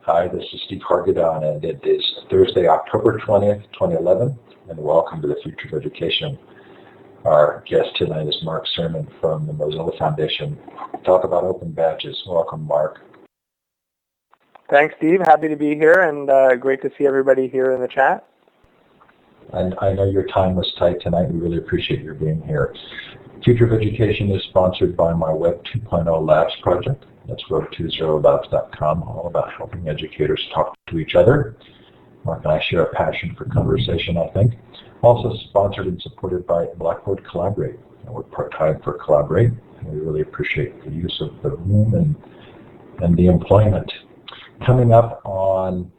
Hi, this is Steve Hargadon, and it is Thursday, October 20th, 2011, and welcome to the Future of Education. Our guest tonight is Mark Surman from the Mozilla Foundation. Talk about open badges. Welcome, Mark. Thanks, Steve. Happy to be here, and great to see everybody here in the chat. And I know your time was tight tonight. We really appreciate your being here. Future of Education is sponsored by my Web 2.0 Labs project. That's web20labs.com, all about helping educators talk to each other. Mark and I share a passion for conversation, I think. Also sponsored and supported by Blackboard Collaborate. We're part-time for Collaborate, and we really appreciate the use of the room and the employment. Coming up on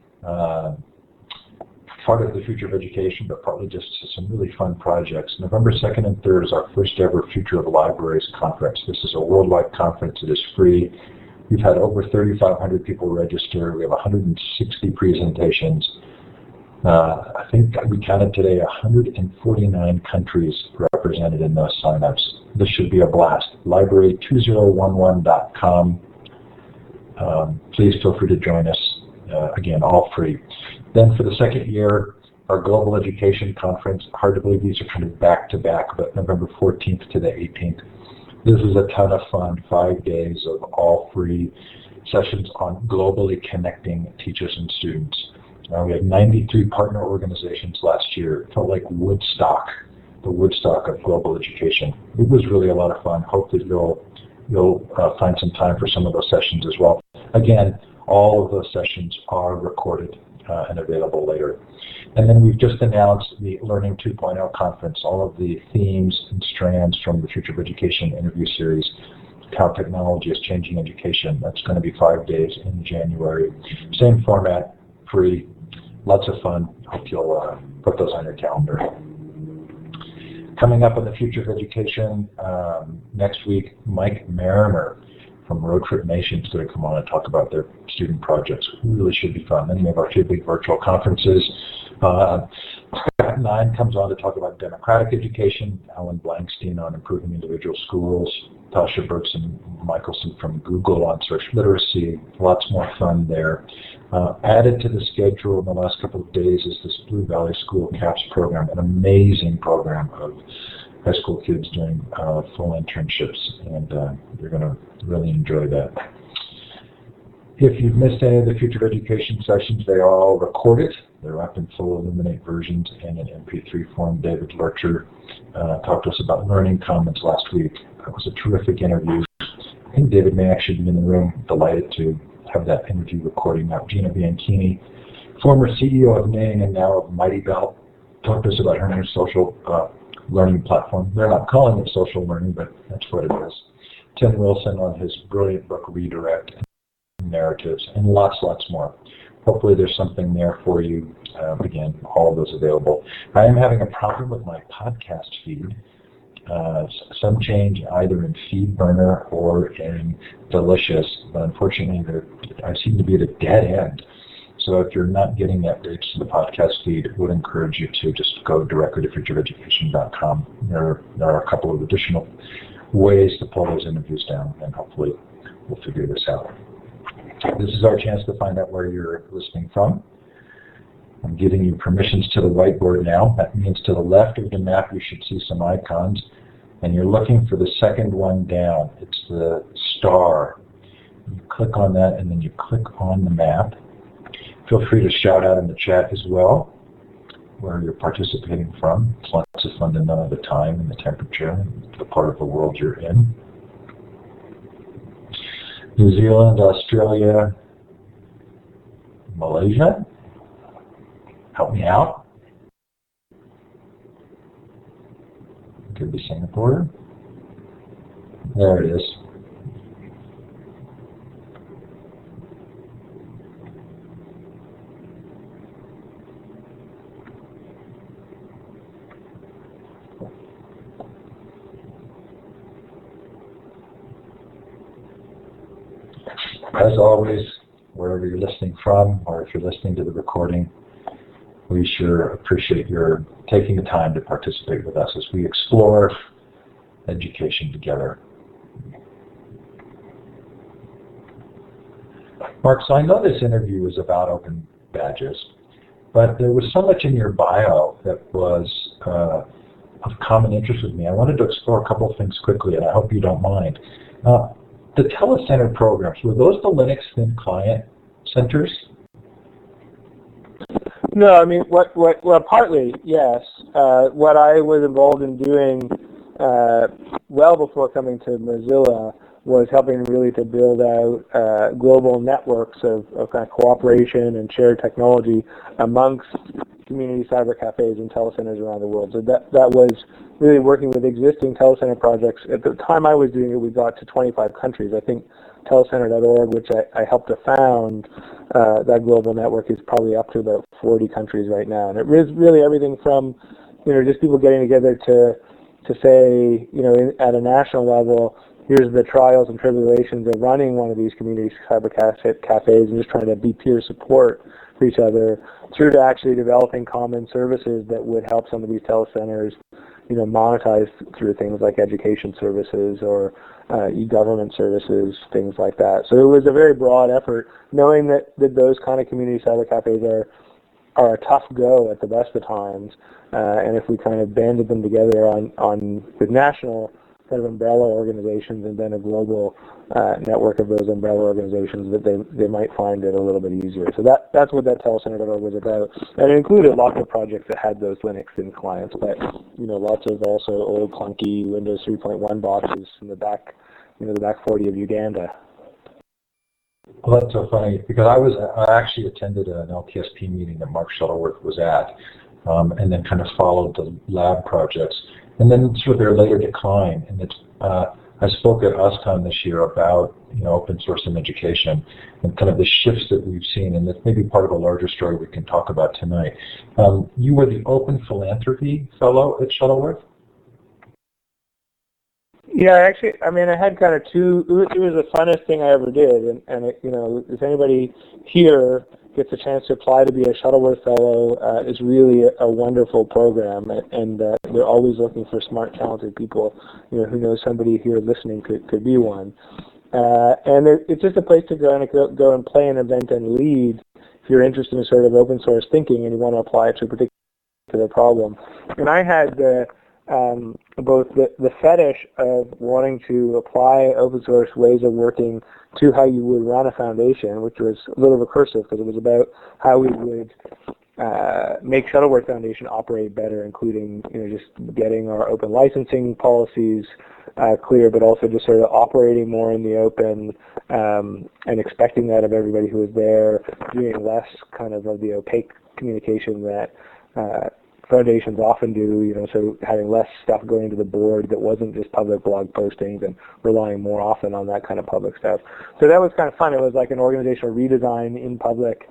part of the Future of Education, but partly just some really fun projects. November 2nd and 3rd is our first ever Future of Libraries conference. This is a worldwide conference. It is free. We've had over 3,500 people register. We have 160 presentations. I think we counted today 149 countries represented in those signups. This should be a blast. Library2011.com. Please feel free to join us. Again, all free. Then for the second year, our Global Education Conference. Hard to believe these are kind of back-to-back, but November 14th to the 18th. This is a ton of fun, 5 days of all free sessions on globally connecting teachers and students. We had 93 partner organizations last year. It felt like Woodstock, the Woodstock of global education. It was really a lot of fun. Hopefully you'll find some time for some of those sessions as well. Again, all of those sessions are recorded and available later. And then we've just announced the Learning 2.0 conference, all of the themes and strands from the Future of Education interview series, how technology is changing education. That's going to be 5 days in January. Same format, free, lots of fun. Hope you'll put those on your calendar. Coming up on the Future of Education next week, Mike Marimer from Road Trip Nation is going to come on and talk about their student projects. Really should be fun. Then we have our 2 big virtual conferences. Scott 9 comes on to talk about democratic education, Alan Blankstein on improving individual schools, Tasha Brooks and Michelson from Google on social literacy. Lots more fun there. Added to the schedule in the last couple of days is this Blue Valley School CAPS program, an amazing program of high school kids doing full internships, and you're going to really enjoy that. If you've missed any of the Future of Education sessions, they are all recorded. They're up in full Illuminate versions and in MP3 form. David Lurcher talked to us about learning commons last week. That was a terrific interview. I think David may actually be in the room. Delighted to have that interview recording out. Gina Bianchini, former CEO of Ning and now of Mighty Bell, talked to us about her new social learning platform. They're not calling it social learning, but that's what it is. Tim Wilson on his brilliant book, Redirect, and Narratives, and lots more. Hopefully there's something there for you. Again, all of those available. I am having a problem with my podcast feed. Some change either in FeedBurner or in Delicious, but unfortunately I seem to be at a dead end. So if you're not getting updates to the podcast feed, I would encourage you to just go directly to futureofeducation.com. There are a couple of additional ways to pull those interviews down, and hopefully we'll figure this out. This is our chance to find out where you're listening from. I'm giving you permissions to the whiteboard now. That means to the left of the map you should see some icons, and you're looking for the second one down. It's the star. You click on that, and then you click on the map. Feel free to shout out in the chat as well where you're participating from. It's lots of fun to know the time and the temperature and the part of the world you're in. New Zealand, Australia, Malaysia. Help me out. Could be Singapore. There it is. As always, wherever you're listening from, or if you're listening to the recording, we sure appreciate your taking the time to participate with us as we explore education together. Mark, so I know this interview is about open badges, but there was so much in your bio that was of common interest with me. I wanted to explore a couple of things quickly, and I hope you don't mind. The telecenter programs, were those the Linux thin client centers? No, I mean, well, partly, yes. What I was involved in doing well before coming to Mozilla was helping really to build out global networks of kind of cooperation and shared technology amongst community cyber cafes and telecenters around the world. So that was really working with existing telecenter projects. At the time I was doing it, we got to 25 countries. I think telecenter.org, which I helped to found, that global network is probably up to about 40 countries right now. And it is really everything from, just people getting together to say, at a national level, here's the trials and tribulations of running one of these community cyber cafes and just trying to be peer support for each other, through to actually developing common services that would help some of these telecenters, monetize through things like education services or e-government services, things like that. So it was a very broad effort, knowing that those kind of community cyber cafes are a tough go at the best of times, and if we kind of banded them together with national kind of umbrella organizations and then a global network of those umbrella organizations, that they might find it a little bit easier. So that's what that telecenter.org was about. And it included lots of projects that had those Linux thin clients, but lots of also old clunky Windows 3.1 boxes in the back, the back 40 of Uganda. Well, that's so funny, because I actually attended an LTSP meeting that Mark Shuttleworth was at, and then kind of followed the lab projects. And then sort of their later decline, and it's I spoke at OSCON this year about open source in education and kind of the shifts that we've seen, and that's maybe part of a larger story we can talk about tonight. You were the Open Philanthropy Fellow at Shuttleworth? Yeah, actually, I mean, I had kind of two. It was the funnest thing I ever did, and if anybody here gets a chance to apply to be a Shuttleworth Fellow, it's really a wonderful program, and they're always looking for smart, talented people, who knows somebody here listening could be one. And it's just a place to go and play an event and lead if you're interested in sort of open source thinking and you want to apply it to a particular problem. And I had both the fetish of wanting to apply open source ways of working to how you would run a foundation, which was a little recursive because it was about how we would make Shuttleworth Foundation operate better, including just getting our open licensing policies clear, but also just sort of operating more in the open and expecting that of everybody who was there, doing less kind of the opaque communication that foundations often do, so having less stuff going to the board that wasn't just public blog postings and relying more often on that kind of public stuff. So that was kind of fun. It was like an organizational redesign in public,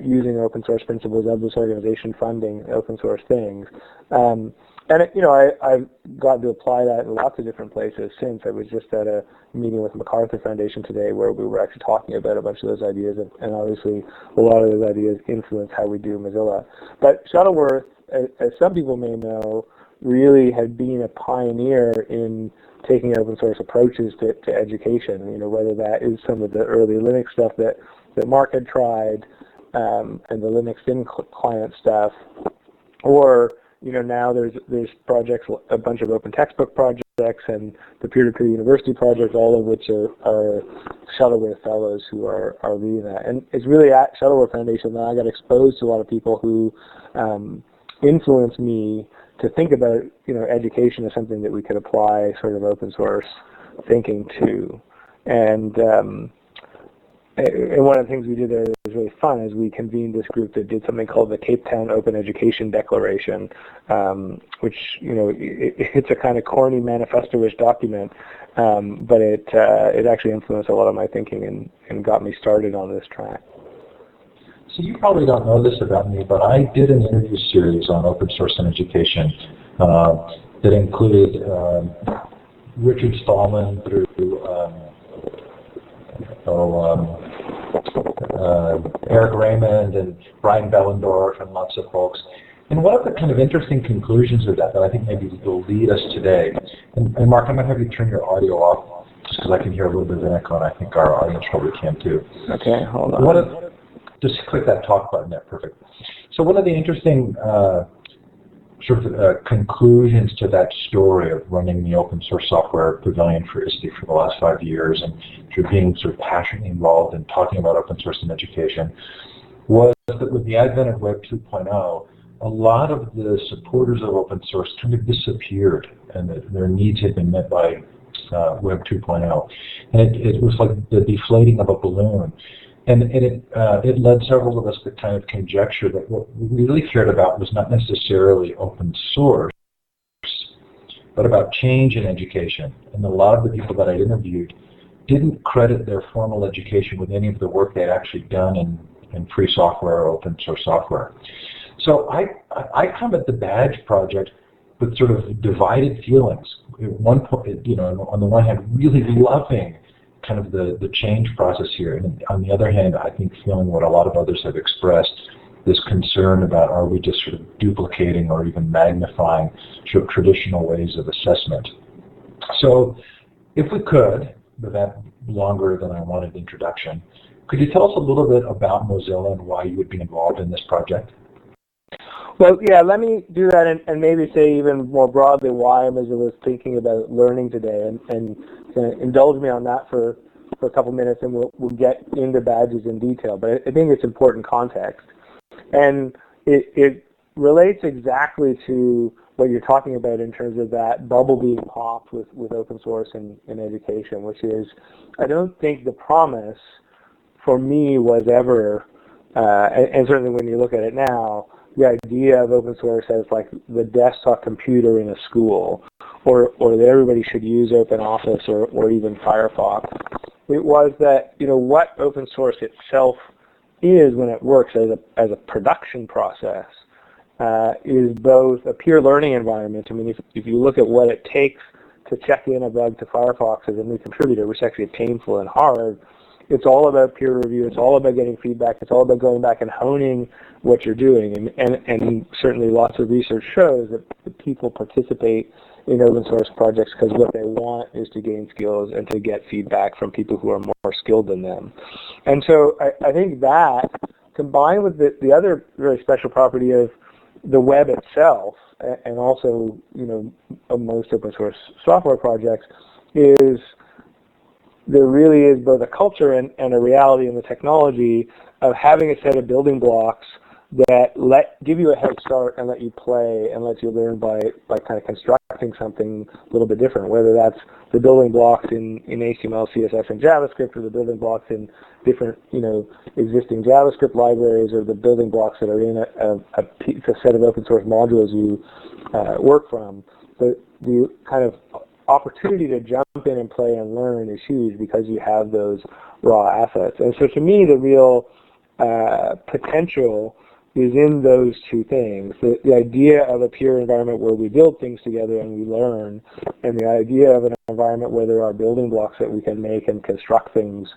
using open source principles of this organization funding open source things. And I've gotten to apply that in lots of different places since. I was just at a meeting with MacArthur Foundation today where we were actually talking about a bunch of those ideas, and obviously a lot of those ideas influence how we do Mozilla. But Shuttleworth, as some people may know, really had been a pioneer in taking open source approaches to education, whether that is some of the early Linux stuff that Mark had tried, and the Linux thin client stuff, or now there's projects, a bunch of open textbook projects and the peer-to-peer university project, all of which are Shuttleworth Fellows who are leading that. And it's really at Shuttleworth Foundation that I got exposed to a lot of people who influenced me to think about education as something that we could apply sort of open source thinking to. And one of the things we did there that was really fun is we convened this group that did something called the Cape Town Open Education Declaration, which it's a kind of corny manifesto-ish document, but it actually influenced a lot of my thinking and got me started on this track. So you probably don't know this about me, but I did an interview series on open source in education that included Richard Stallman through Eric Raymond and Brian Bellendorf and lots of folks. And one of the kind of interesting conclusions of that I think maybe will lead us today, and Mark, I'm going to have you turn your audio off. just because I can hear a little bit of an echo, and I think our audience probably can too. Okay, hold on. Just click that talk button there, perfect. So one of the interesting conclusions to that story of running the open source software pavilion for ISTE for the last 5 years and through being sort of passionately involved in talking about open source in education was that with the advent of Web 2.0, a lot of the supporters of open source kind of disappeared, and that their needs had been met by Web 2.0. And it was like the deflating of a balloon. And it led several of us to kind of conjecture that what we really cared about was not necessarily open source, but about change in education. And a lot of the people that I interviewed didn't credit their formal education with any of the work they'd actually done in free software or open source software. So I come at the Badge project with sort of divided feelings. At one point, on the one hand, really loving kind of the change process here, and on the other hand, I think feeling what a lot of others have expressed, this concern about are we just sort of duplicating or even magnifying sort of traditional ways of assessment. So if we could, with that longer than I wanted introduction, could you tell us a little bit about Mozilla and why you would be involved in this project? Well, yeah, let me do that and maybe say even more broadly why Mozilla is thinking about learning today, and indulge me on that for a couple minutes, and we'll get into badges in detail. But I think it's important context. And it relates exactly to what you're talking about in terms of that bubble being popped with open source in education, which is I don't think the promise for me was ever, and certainly when you look at it now, the idea of open source as like the desktop computer in a school, or that everybody should use OpenOffice or even Firefox. It was that, what open source itself is when it works as a production process is both a peer learning environment. I mean, if you look at what it takes to check in a bug to Firefox as a new contributor, which is actually painful and hard, it's all about peer review. It's all about getting feedback. It's all about going back and honing what you're doing. And certainly lots of research shows that people participate in open source projects because what they want is to gain skills and to get feedback from people who are more skilled than them. And so I think that, combined with the other very special property of the web itself, and also, most open source software projects, is there really is both a culture and a reality in the technology of having a set of building blocks that give you a head start and let you play and let you learn by kind of constructing something a little bit different, whether that's the building blocks in HTML, CSS, and JavaScript, or the building blocks in different, existing JavaScript libraries, or the building blocks that are in a set of open source modules you work from. The kind of opportunity to jump in and play and learn is huge because you have those raw assets. And so to me, the real potential is in those two things. The idea of a peer environment where we build things together and we learn, and the idea of an environment where there are building blocks that we can make and construct things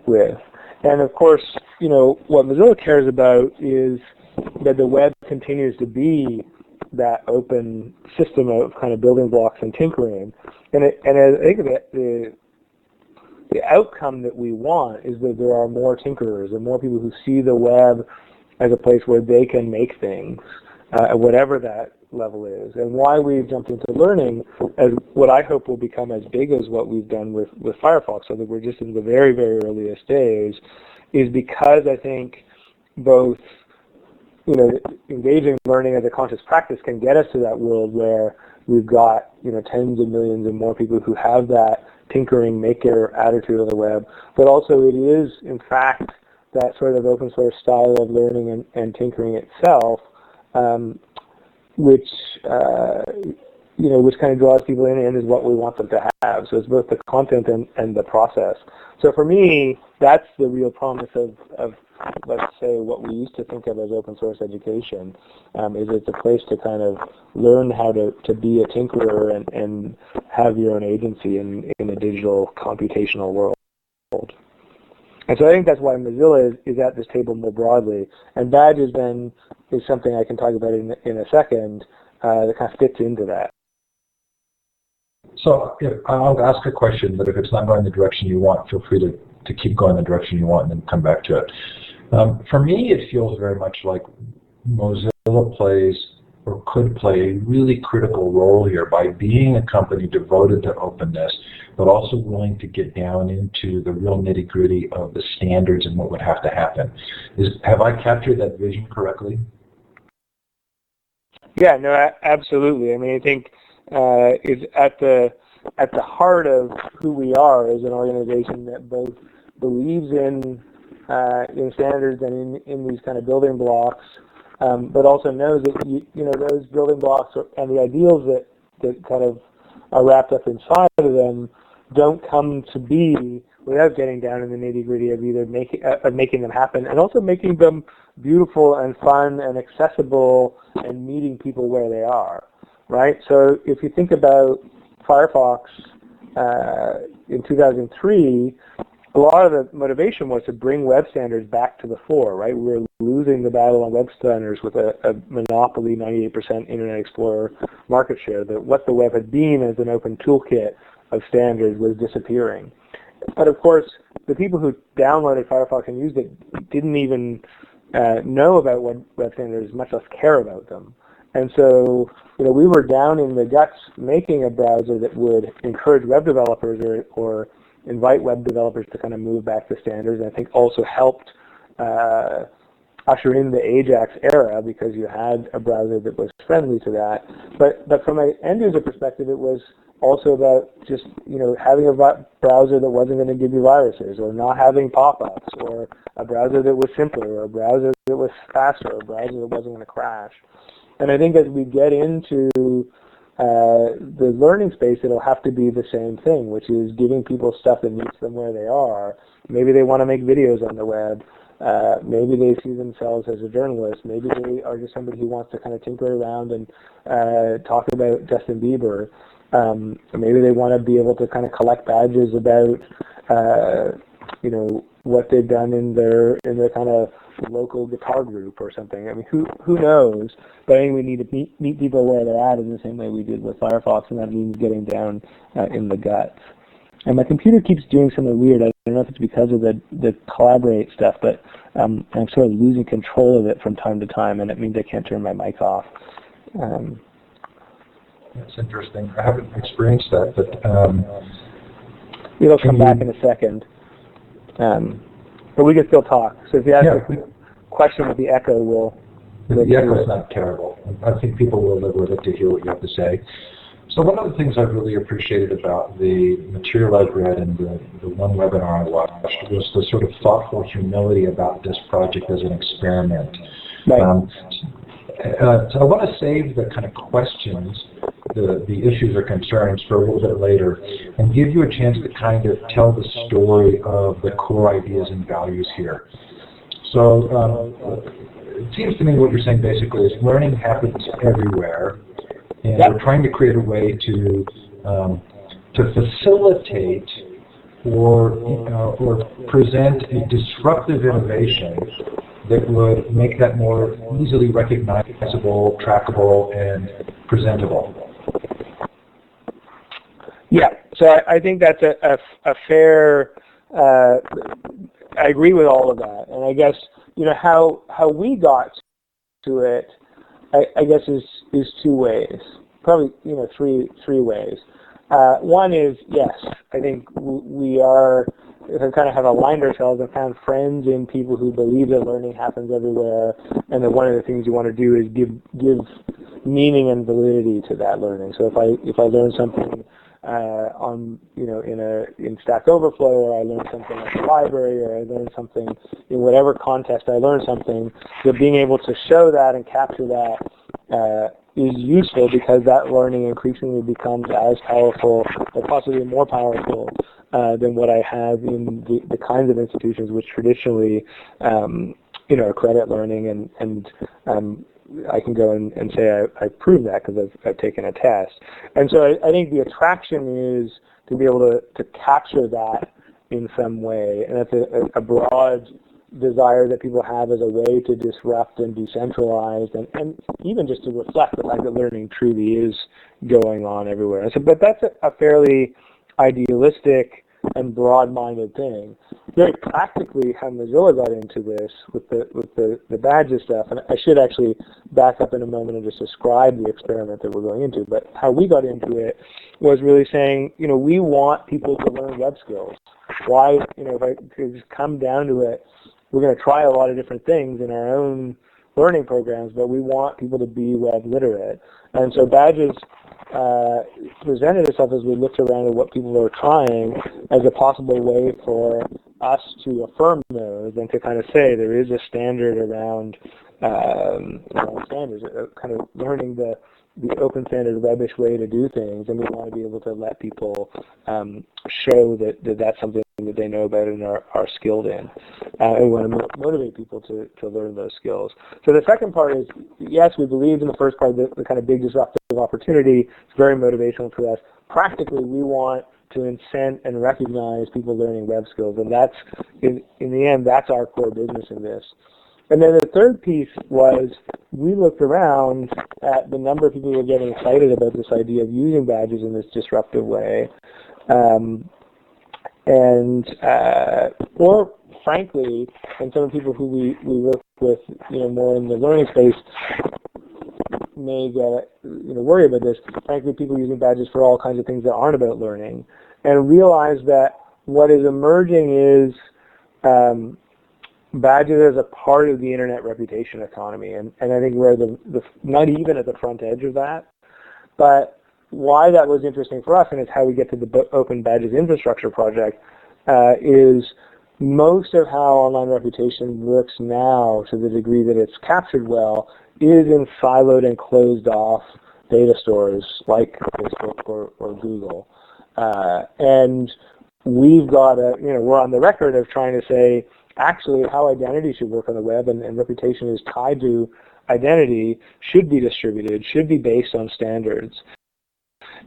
with. And of course, what Mozilla cares about is that the web continues to be that open system of kind of building blocks and tinkering. And I think that the outcome that we want is that there are more tinkerers and more people who see the web as a place where they can make things at whatever that level is. And why we've jumped into learning as what I hope will become as big as what we've done with Firefox, so that we're just in the very, very earliest days, is because I think both engaging learning as a conscious practice can get us to that world where we've got, tens of millions and more people who have that tinkering, maker attitude on the web. But also it is, in fact, that sort of open source style of learning and tinkering itself, which kind of draws people in and is what we want them to have. So it's both the content and the process. So for me, that's the real promise of let's say, what we used to think of as open source education, is it's a place to kind of learn how to be a tinkerer and have your own agency in a digital computational world. And so I think that's why Mozilla is at this table more broadly. And badges then is something I can talk about in a second that kind of fits into that. So I'll ask a question, but if it's not going the direction you want, feel free to keep going the direction you want and then come back to it. For me, it feels very much like Mozilla plays or could play a really critical role here by being a company devoted to openness, but also willing to get down into the real nitty-gritty of the standards and what would have to happen. Have I captured that vision correctly? Yeah, no, absolutely. I mean, I think it's at the heart of who we are as an organization that both believes in standards and in these kind of building blocks, but also knows that you know those building blocks and the ideals that kind of are wrapped up inside of them don't come to be without getting down in the nitty-gritty of either making them happen and also making them beautiful and fun and accessible and meeting people where they are, right? So if you think about Firefox in 2003, a lot of the motivation was to bring web standards back to the fore, right? We were losing the battle on web standards with a monopoly 98% Internet Explorer market share, that what the web had been as an open toolkit of standards was disappearing. But of course, the people who downloaded Firefox and used it didn't even know about web standards, much less care about them. And so, you know, we were down in the guts making a browser that would encourage web developers or invite web developers to kind of move back to standards. And I think also helped usher in the Ajax era because you had a browser that was friendly to that. But from an end user perspective, it was also about just, you know, having a browser that wasn't going to give you viruses, or not having pop-ups, or a browser that was simpler, or a browser that was faster, or a browser that wasn't going to crash. And I think as we get into the learning space, it'll have to be the same thing, which is giving people stuff that meets them where they are. Maybe they want to make videos on the web. Maybe they see themselves as a journalist. Maybe they are just somebody who wants to kind of tinker around and talk about Justin Bieber. Maybe they want to be able to kind of collect badges about, you know, what they've done in their kind of local guitar group or something. I mean, who knows? But I think we need to meet people where they're at in the same way we did with Firefox, and that means getting down in the guts. And my computer keeps doing something weird. I don't know if it's because of the collaborate stuff, but I'm sort of losing control of it from time to time, and it means I can't turn my mic off. That's interesting. I haven't experienced that, but it'll come back in a second. But we can still talk. So if you ask a question with the echo, the echo's not terrible. I think people will live with it to hear what you have to say. So one of the things I've really appreciated about the material I've read and the one webinar I watched was the sort of thoughtful humility about this project as an experiment. Right. So I want to save the kind of questions, the issues or concerns for a little bit later, and give you a chance to kind of tell the story of the core ideas and values here. So it seems to me what you're saying basically is learning happens everywhere, and we're trying to create a way to facilitate or present a disruptive innovation that would make that more easily recognizable, trackable, and presentable. Yeah, so I think that's a fair, I agree with all of that. And I guess, you know, how we got to it, I guess is two ways, probably, you know, three ways. One is, yes, I think we are, kind of have aligned ourselves and found friends in people who believe that learning happens everywhere, and that one of the things you want to do is give meaning and validity to that learning. So if I learn something on, you know, in Stack Overflow, or I learn something at the library, or I learn something in whatever context I learn something, so being able to show that and capture that is useful, because that learning increasingly becomes as powerful, or possibly more powerful, than what I have in the kinds of institutions which traditionally, you know, credit learning, and I can go and say I prove that because I've taken a test. And so I think the attraction is to be able to capture that in some way, and that's a broad, desire that people have as a way to disrupt and decentralize, and even just to reflect the fact that learning truly is going on everywhere. So, but that's a fairly idealistic and broad-minded thing. Very practically, how Mozilla got into this with the badges stuff, and I should actually back up in a moment and just describe the experiment that we're going into. But how we got into it was really saying, we want people to learn web skills. Why, if I could just come down to it, we're going to try a lot of different things in our own learning programs, but we want people to be web literate. And so badges presented itself as we looked around at what people were trying as a possible way for us to affirm those and to kind of say there is a standard around standards, kind of learning the open standard webbish way to do things, and we want to be able to let people show that that's something that they know about and are skilled in. And we want to motivate people to learn those skills. So the second part is, yes, we believe in the first part, the kind of big disruptive opportunity. It's very motivational to us. Practically, we want to incent and recognize people learning web skills, and that's, in the end, that's our core business in this. And then the third piece was we looked around at the number of people who were getting excited about this idea of using badges in this disruptive way. Or frankly, and some of the people who we work with, more in the learning space may get, worry about this. Frankly, people using badges for all kinds of things that aren't about learning, and realize that what is emerging is badges as a part of the internet reputation economy, and I think we're not even at the front edge of that. But why that was interesting for us, and it's how we get to the Open Badges Infrastructure Project, is most of how online reputation works now, to the degree that it's captured well, is in siloed and closed off data stores like Facebook or Google. And we've got we're on the record of trying to say, actually, how identity should work on the web and reputation is tied to identity should be distributed, should be based on standards.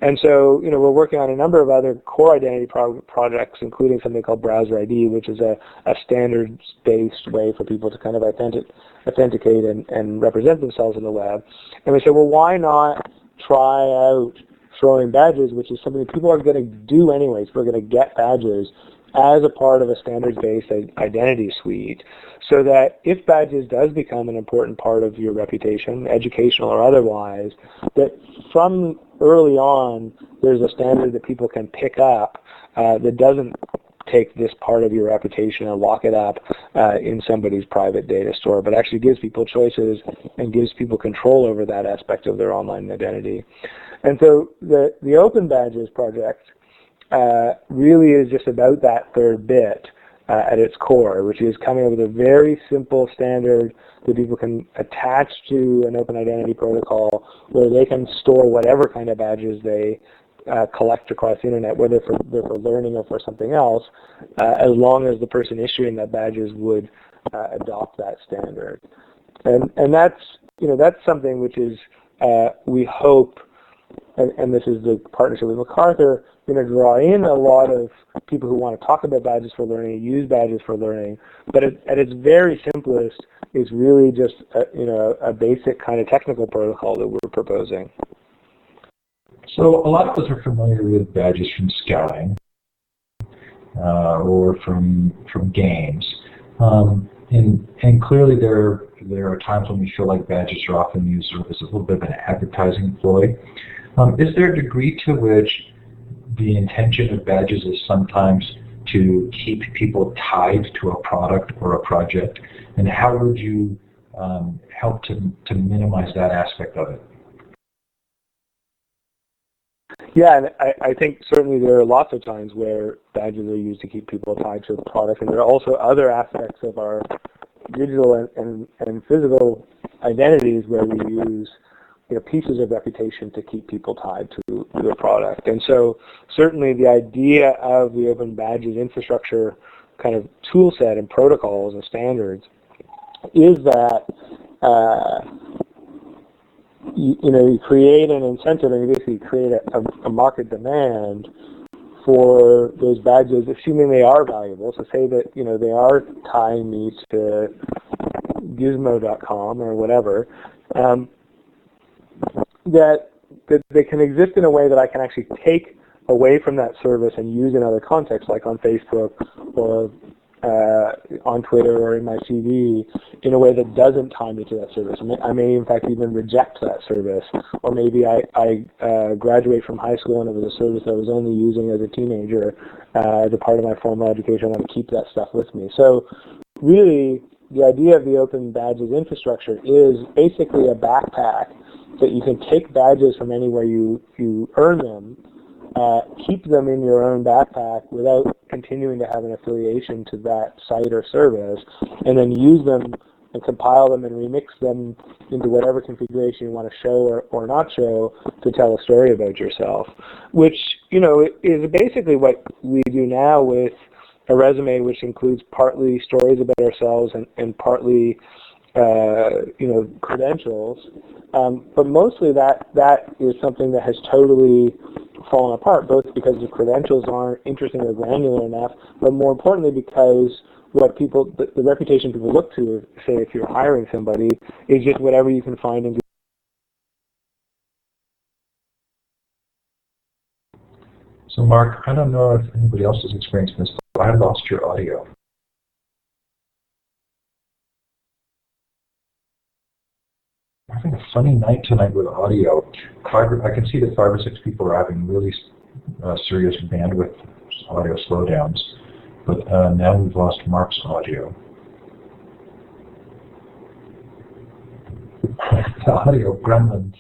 And so, we're working on a number of other core identity projects, including something called Browser ID, which is a standards-based way for people to kind of authenticate and represent themselves in the web. And we said, well, why not try out throwing badges, which is something that people are going to do anyways. We're going to get badges as a part of a standards-based identity suite, so that if badges does become an important part of your reputation, educational or otherwise, that from early on there's a standard that people can pick up that doesn't take this part of your reputation and lock it up in somebody's private data store, but actually gives people choices and gives people control over that aspect of their online identity. And so the Open Badges project really is just about that third bit at its core, which is coming up with a very simple standard that people can attach to an open identity protocol where they can store whatever kind of badges they collect across the internet, whether they're for learning or for something else, as long as the person issuing that badges would adopt that standard. And that's something which is we hope, and this is the partnership with MacArthur, going to draw in a lot of people who want to talk about badges for learning, use badges for learning, but at its very simplest is really just a basic kind of technical protocol that we're proposing. So a lot of us are familiar with badges from scouting or from games, and clearly there are times when we feel like badges are often used as a little bit of an advertising ploy. Is there a degree to which the intention of badges is sometimes to keep people tied to a product or a project, and how would you help to minimize that aspect of it? Yeah, and I think certainly there are lots of times where badges are used to keep people tied to a product, and there are also other aspects of our digital and physical identities where we use pieces of reputation to keep people tied to the product. And so certainly the idea of the Open Badges infrastructure kind of tool set and protocols and standards is that you create an incentive and you basically create a market demand for those badges, assuming they are valuable. So say that, you know, they are tying me to gizmo.com or whatever, that they can exist in a way that I can actually take away from that service and use in other contexts, like on Facebook or on Twitter or in my CV, in a way that doesn't tie me to that service. I may in fact even reject that service, or maybe I graduate from high school and it was a service that I was only using as a teenager as a part of my formal education. I want to keep that stuff with me. So really, the idea of the Open Badges infrastructure is basically a backpack that you can take badges from anywhere you earn them, keep them in your own backpack without continuing to have an affiliation to that site or service, and then use them and compile them and remix them into whatever configuration you want to show or not show to tell a story about yourself, which, you know, is basically what we do now with a resume, which includes partly stories about ourselves and partly you know, credentials, but mostly that is something that has totally fallen apart, both because the credentials aren't interesting or granular enough, but more importantly because what people, the reputation people look to, say if you're hiring somebody, is just whatever you can find in. So Mark, I don't know if anybody else has experienced this, but I lost your audio. I'm having a funny night tonight with audio. I can see that 5 or 6 people are having really serious bandwidth audio slowdowns, but now we've lost Mark's audio. The audio gremlins.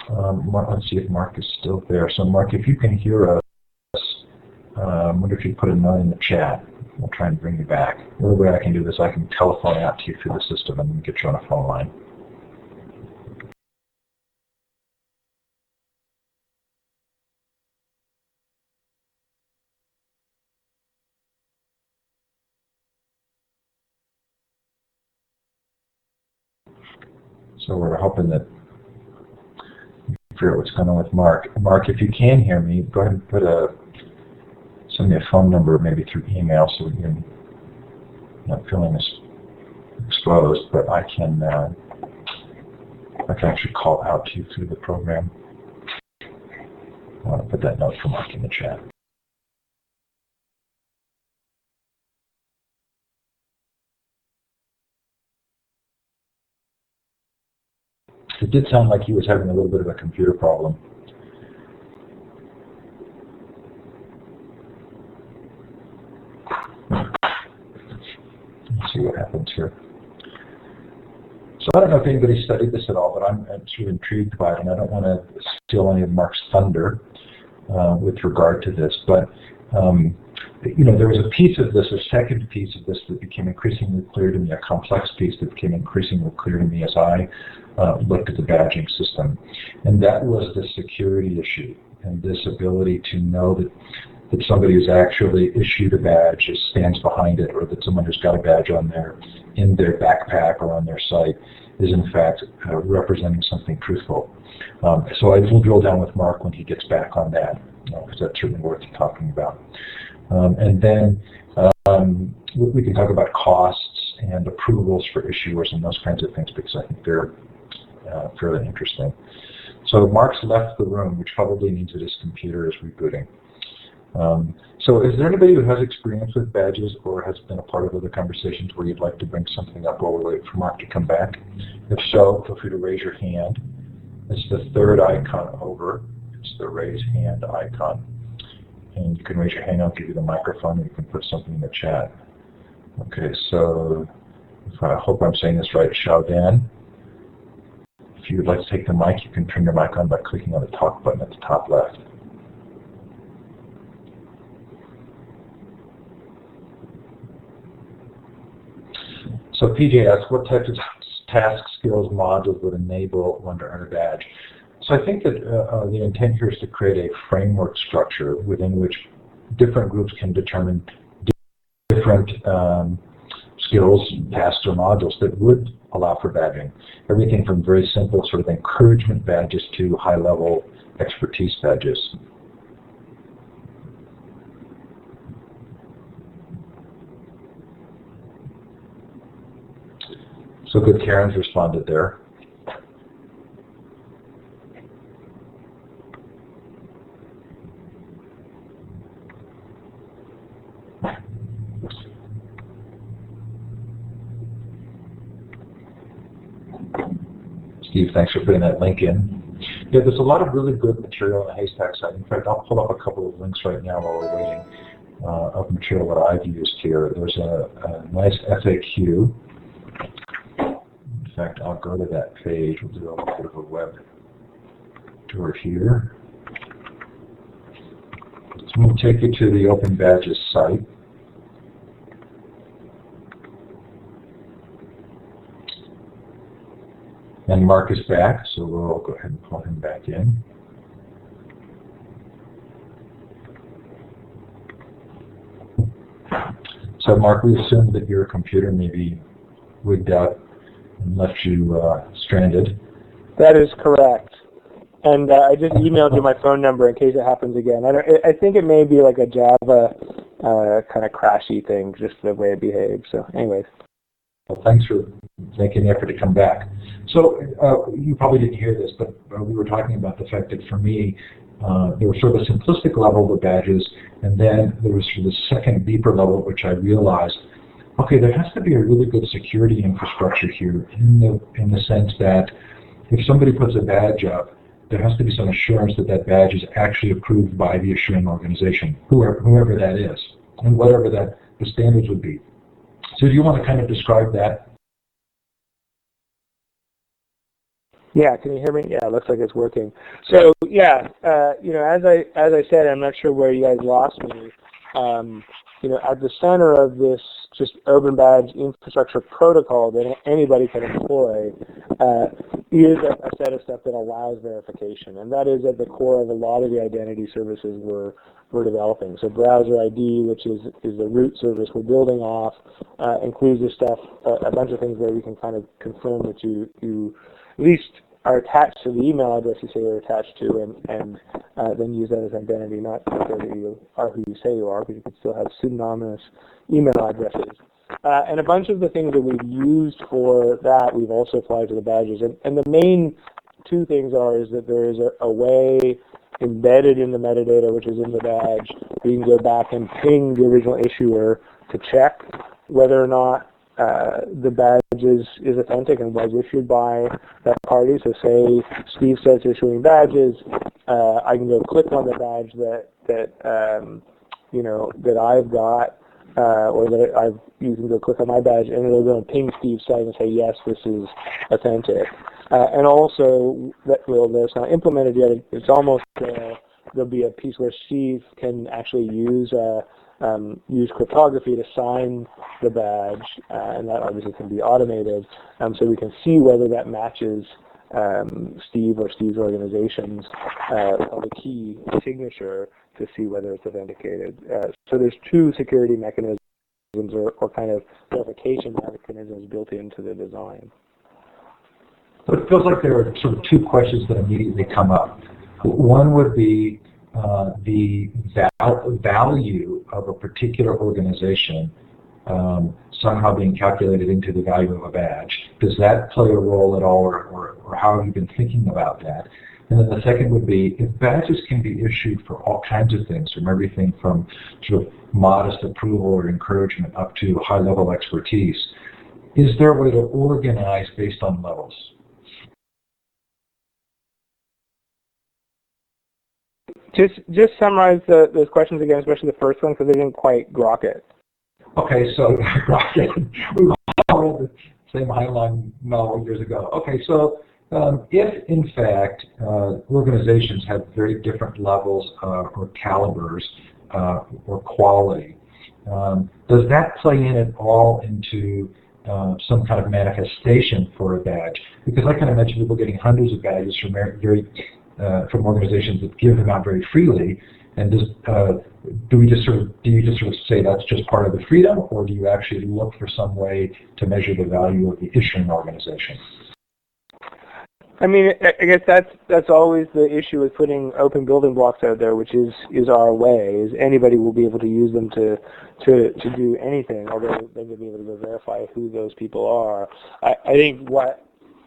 Let's see if Mark is still there. So Mark, if you can hear us, I wonder if you put a note in the chat. We'll try and bring you back. The other way I can do this, I can telephone out to you through the system and then get you on a phone line. So we're hoping that you can figure out what's going on with Mark. Mark, if you can hear me, go ahead and send me a phone number, maybe through email, so we can, not feeling this exposed, but I can actually call out to you through the program. I want to put that note for Mark in the chat. It did sound like he was having a little bit of a computer problem. Let's see what happens here. So I don't know if anybody studied this at all, but I'm sort of intrigued by it, and I don't want to steal any of Mark's thunder with regard to this. But you know, there was a piece of this, a second piece of this that became increasingly clear to me, a complex piece that became increasingly clear to me as I looked at the badging system, and that was the security issue and this ability to know that somebody who's actually issued a badge stands behind it, or that someone who's got a badge in their backpack or on their site is in fact representing something truthful. So I will drill down with Mark when he gets back on that, because that's certainly worth talking about. And then we can talk about costs and approvals for issuers and those kinds of things, because I think they're fairly interesting. So Mark's left the room, which probably means that his computer is rebooting. So is there anybody who has experience with badges or has been a part of other conversations where you'd like to bring something up while we wait for Mark to come back? If so, feel free to raise your hand. It's the third icon over. It's the raise hand icon. And you can raise your hand, I'll give you the microphone, and you can put something in the chat. Okay, so I hope I'm saying this right, Xiaodan. If you would like to take the mic, you can turn your mic on by clicking on the talk button at the top left. So PJ asks, what types of task skills modules would enable one to earn a badge? So I think that the intent here is to create a framework structure within which different groups can determine different skills, tasks, or modules that would allow for badging. Everything from very simple sort of encouragement badges to high-level expertise badges. So good, Karen's responded there. Steve, thanks for putting that link in. Yeah, there's a lot of really good material on the Haystack site. In fact, I'll pull up a couple of links right now while we're waiting of material that I've used here. There's a nice FAQ. In fact, I'll go to that page. We'll do a little bit of a web tour here. So we'll take you to the Open Badges site. And Mark is back, so we'll go ahead and pull him back in. So Mark, we assumed that your computer maybe wigged out and left you stranded. That is correct. And I just emailed you my phone number in case it happens again. I think it may be like a Java kind of crashy thing, just the way it behaves. So anyways. Well, thanks for making the effort to come back. So you probably didn't hear this, but we were talking about the fact that for me, there was sort of a simplistic level of the badges, and then there was sort of the second deeper level at which I realized, okay, there has to be a really good security infrastructure here in the sense that if somebody puts a badge up, there has to be some assurance that that badge is actually approved by the issuing organization, whoever that is, and whatever that the standards would be. So do you want to kind of describe that? Yeah, can you hear me? Yeah, it looks like it's working. So yeah, you know, as I said, I'm not sure where you guys lost me. You know, at the center of this just Open Badge infrastructure protocol that anybody can employ is a set of stuff that allows verification, and that is at the core of a lot of the identity services we're developing. So Browser ID, which is the root service we're building off, includes this stuff, a bunch of things where we can kind of confirm that you at least are attached to the email address you say you're attached to, and then use that as identity, not that you are who you say you are, because you can still have pseudonymous email addresses. And a bunch of the things that we've used for that we've also applied to the badges. And the main two things is that there is a way embedded in the metadata, which is in the badge, where you can go back and ping the original issuer to check whether or not the badge is authentic and was issued by that party. So say Steve starts issuing badges, I can go click on the badge that you know, that I've got, or that you can go click on my badge and it'll go and ping Steve's site and say, yes, this is authentic. And also, that's not implemented yet, it's almost, there'll be a piece where Steve can actually use cryptography to sign the badge, and that obviously can be automated, so we can see whether that matches Steve or Steve's organization's the key signature to see whether it's authenticated. So there's two security mechanisms or kind of verification mechanisms built into the design. So it feels like there are sort of two questions that immediately come up. One would be the value of a particular organization somehow being calculated into the value of a badge. Does that play a role at all, or how have you been thinking about that? And then the second would be, if badges can be issued for all kinds of things, from everything from sort of modest approval or encouragement up to high-level expertise, is there a way to organize based on levels? Just summarize those questions again, especially the first one, because they didn't quite grok it. Okay, so we all read the same Heinlein novel years ago. Okay, so if in fact organizations have very different levels or calibers or quality, does that play in at all into some kind of manifestation for a badge? Because I can imagine people getting hundreds of badges from from organizations that give them out very freely, and do you just sort of say that's just part of the freedom, or do you actually look for some way to measure the value of the issuing organization? I mean, I guess that's always the issue with putting open building blocks out there, which is our way. Is anybody will be able to use them to do anything, although they will be able to go verify who those people are. I think what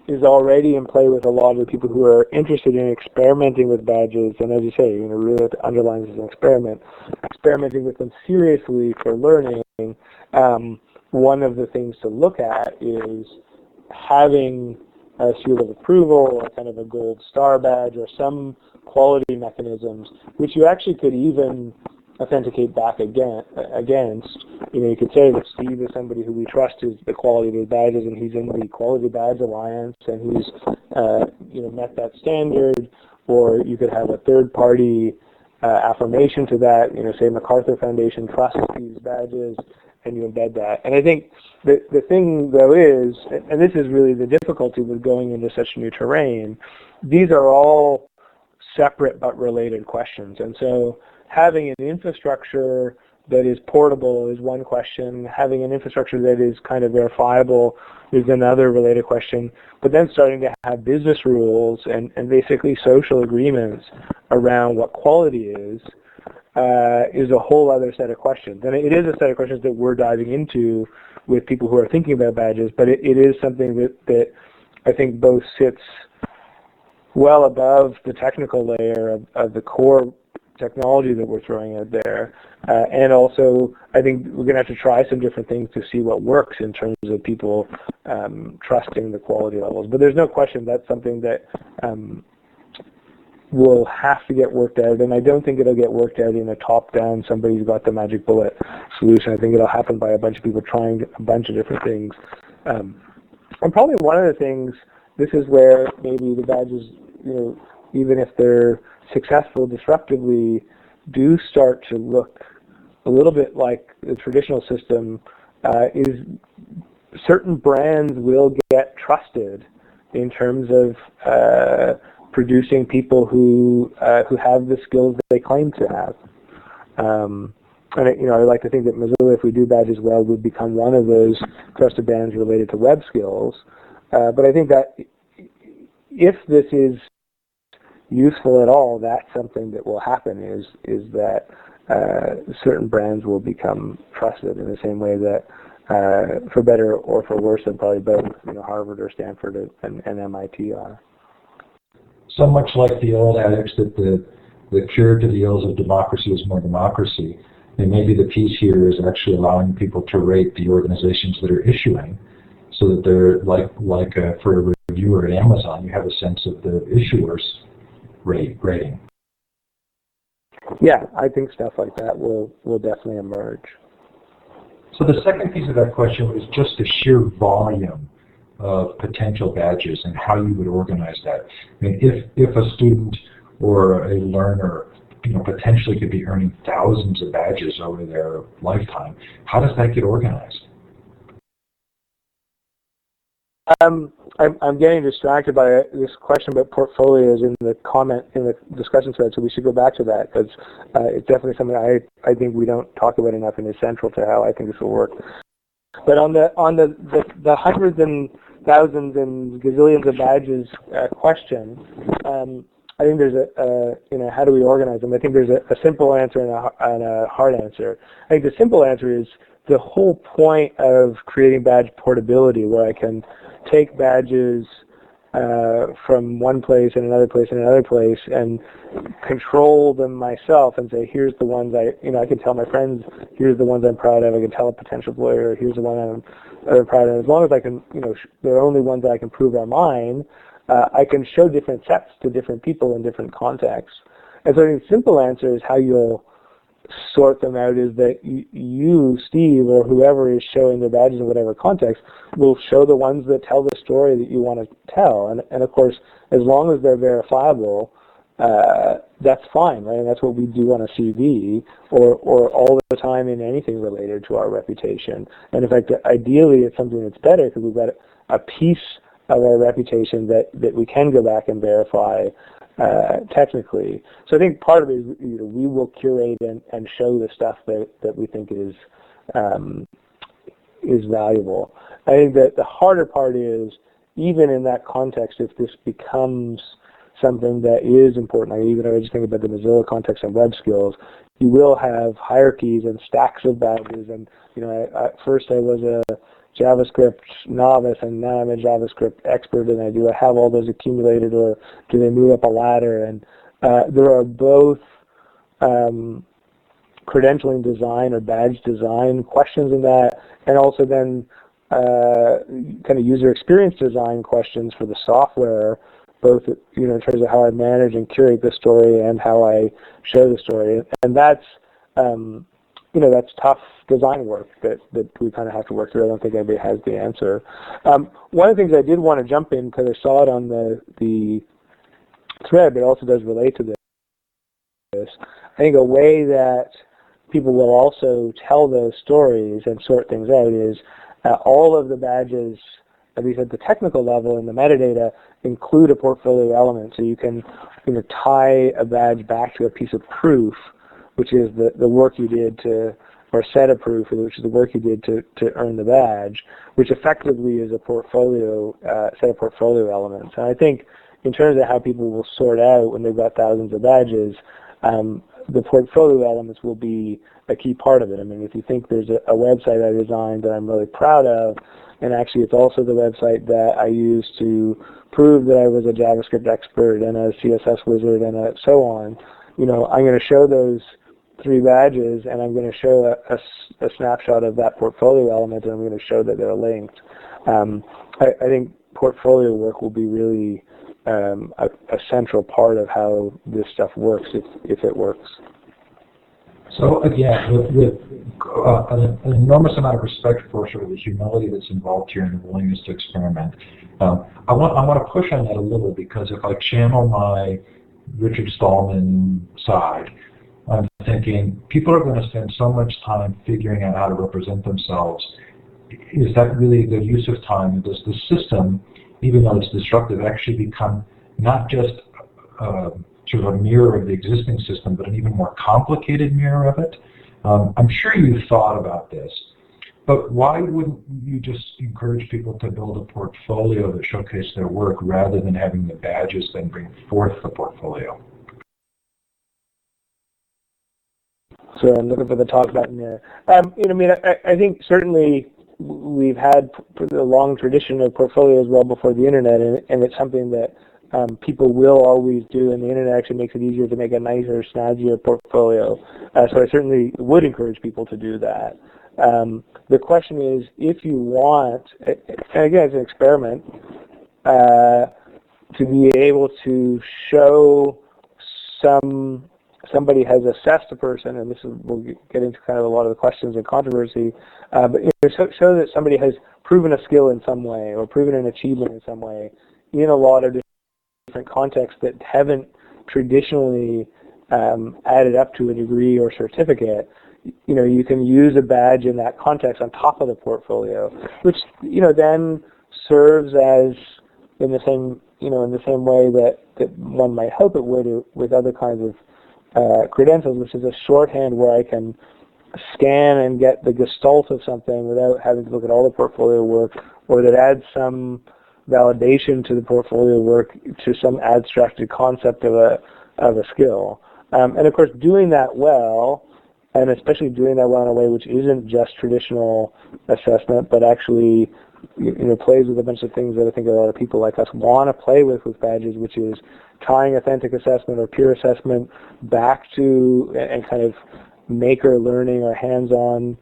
is already in play with a lot of the people who are interested in experimenting with badges, and as you say, really underlines as an experiment, experimenting with them seriously for learning. One of the things to look at is having a seal of approval or kind of a gold star badge or some quality mechanisms, which you actually could even authenticate back against. You could say that Steve is somebody who we trust is the quality of his badges, and he's in the Quality Badge Alliance, and he's met that standard. Or you could have a third-party affirmation to that. Say MacArthur Foundation trusts these badges, and you embed that. And I think the thing, though, is, and this is really the difficulty with going into such new terrain, these are all separate but related questions. And so having an infrastructure that is portable is one question. Having an infrastructure that is kind of verifiable is another related question. But then starting to have business rules and basically social agreements around what quality is a whole other set of questions. And it is a set of questions that we're diving into with people who are thinking about badges, but it is something that I think both sits well above the technical layer of the core technology that we're throwing out there. And also, I think we're going to have to try some different things to see what works in terms of people trusting the quality levels. But there's no question that's something that will have to get worked out, and I don't think it'll get worked out in a top-down, somebody's got the magic bullet solution. I think it'll happen by a bunch of people trying a bunch of different things. And probably one of the things, this is where maybe the badges, even if they're successful disruptively, do start to look a little bit like the traditional system, is certain brands will get trusted in terms of producing people who have the skills that they claim to have. And I like to think that Mozilla, if we do badges well, would become one of those trusted brands related to web skills. But I think that if this is useful at all, that's something that will happen, is that certain brands will become trusted in the same way that, for better or for worse, than probably both Harvard or Stanford and MIT are. So much like the old adage that the cure to the ills of democracy is more democracy, and maybe the piece here is actually allowing people to rate the organizations that are issuing, so that they're like for a reviewer at Amazon, you have a sense of the issuer's rating. Yeah, I think stuff like that will definitely emerge. So the second piece of that question was just the sheer volume of potential badges and how you would organize that. I mean, if a student or a learner, potentially could be earning thousands of badges over their lifetime, how does that get organized? I'm getting distracted by this question about portfolios in the discussion thread, so we should go back to that, because it's definitely something I think we don't talk about enough, and is central to how I think this will work. But on the hundreds and thousands and gazillions of badges question, I think there's how do we organize them? I think there's a simple answer and a hard answer. I think the simple answer is the whole point of creating badge portability, where I can take badges from one place and another place and another place and control them myself and say, here's the ones I can tell my friends, here's the ones I'm proud of. I can tell a potential employer, here's the one I'm proud of. As long as I can, they're only ones that I can prove are mine, I can show different sets to different people in different contexts. And so I think the simple answer is how you'll sort them out is that you, Steve, or whoever is showing their badges in whatever context, will show the ones that tell the story that you want to tell. And of course, as long as they're verifiable, that's fine, right? And that's what we do on a CV or all the time in anything related to our reputation. And in fact, ideally, it's something that's better because we've got a piece of our reputation that we can go back and verify technically. So I think part of it is we will curate and show the stuff that we think is valuable. I think that the harder part is even in that context, if this becomes something that is important, I was just thinking about the Mozilla context and web skills, you will have hierarchies and stacks of badges. And at first I was a JavaScript novice, and now I'm a JavaScript expert, and do I have all those accumulated, or do they move up a ladder? And there are both credentialing design or badge design questions in that, and also then kind of user experience design questions for the software, both in terms of how I manage and curate the story and how I show the story. And that's that's tough design work that we kind of have to work through. I don't think anybody has the answer. One of the things I did want to jump in, because I saw it on the thread, but it also does relate to this. I think a way that people will also tell those stories and sort things out is all of the badges, at least at the technical level in the metadata, include a portfolio element. So you can tie a badge back to a piece of proof, which is the work you did or set of proof, which is the work you did to earn the badge, which effectively is a portfolio, set of portfolio elements. And I think in terms of how people will sort out when they've got thousands of badges, the portfolio elements will be a key part of it. I mean, if you think there's a website I designed that I'm really proud of, and actually it's also the website that I used to prove that I was a JavaScript expert and a CSS wizard and so on, I'm going to show those 3 badges, and I'm going to show a snapshot of that portfolio element, and I'm going to show that they're linked. I think portfolio work will be really a central part of how this stuff works, if it works. So again, with an enormous amount of respect for sort of the humility that's involved here and the willingness to experiment, I want to push on that a little, because if I channel my Richard Stallman side, I'm thinking people are going to spend so much time figuring out how to represent themselves. Is that really a good use of time? Does the system, even though it's disruptive, actually become not just sort of a mirror of the existing system, but an even more complicated mirror of it? I'm sure you've thought about this, but why wouldn't you just encourage people to build a portfolio that showcases their work rather than having the badges then bring forth the portfolio? So I'm looking for the talk button there. I think certainly we've had a long tradition of portfolios well before the internet, and it's something that people will always do, and the internet actually makes it easier to make a nicer, snazzier portfolio. So I certainly would encourage people to do that. The question is, if you want, and again, it's an experiment, to be able to show somebody has assessed a person, and we'll get into kind of a lot of the questions and controversy, but show that somebody has proven a skill in some way or proven an achievement in some way in a lot of different contexts that haven't traditionally added up to a degree or certificate. You can use a badge in that context on top of the portfolio, which then serves as in the same way that one might hope it would with other kinds of credentials, which is a shorthand where I can scan and get the gestalt of something without having to look at all the portfolio work, or that adds some validation to the portfolio work, to some abstracted concept of a skill. And of course, doing that well, and especially doing that well in a way which isn't just traditional assessment, but actually plays with a bunch of things that I think a lot of people like us want to play with badges, which is tying authentic assessment or peer assessment back to, and kind of maker learning or hands-on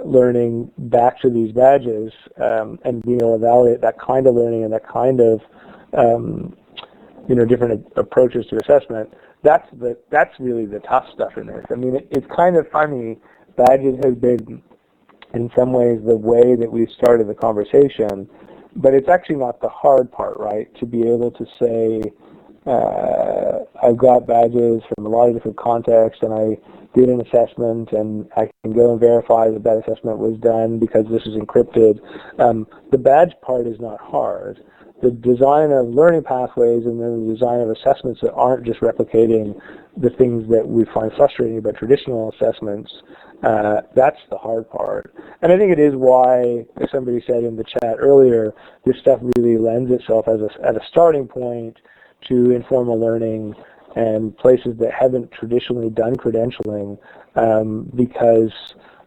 learning back to these badges, and being able to validate that kind of learning and that kind of different approaches to assessment. That's really the tough stuff in this. I mean, it's kind of funny. Badges has been, in some ways, the way that we started the conversation, but it's actually not the hard part, right? To be able to say, I've got badges from a lot of different contexts, and I did an assessment, and I can go and verify that that assessment was done because this is encrypted. The badge part is not hard. The design of learning pathways and then the design of assessments that aren't just replicating the things that we find frustrating about traditional assessments That's the hard part. And I think it is why, as somebody said in the chat earlier, this stuff really lends itself as a starting point to informal learning and places that haven't traditionally done credentialing, because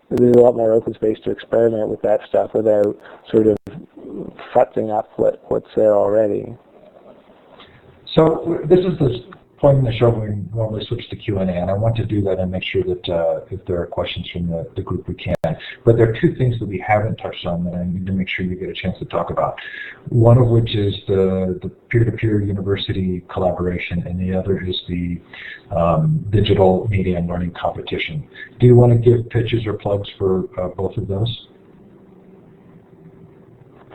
there's a lot more open space to experiment with that stuff without sort of futzing up what's there already. So this is the point in the show where we normally switch to Q&A, and I want to do that and make sure that if there are questions from the group, we can. But there are two things that we haven't touched on that I need to make sure you get a chance to talk about. One of which is the peer-to-peer university collaboration, and the other is the digital media and learning competition. Do you want to give pitches or plugs for both of those?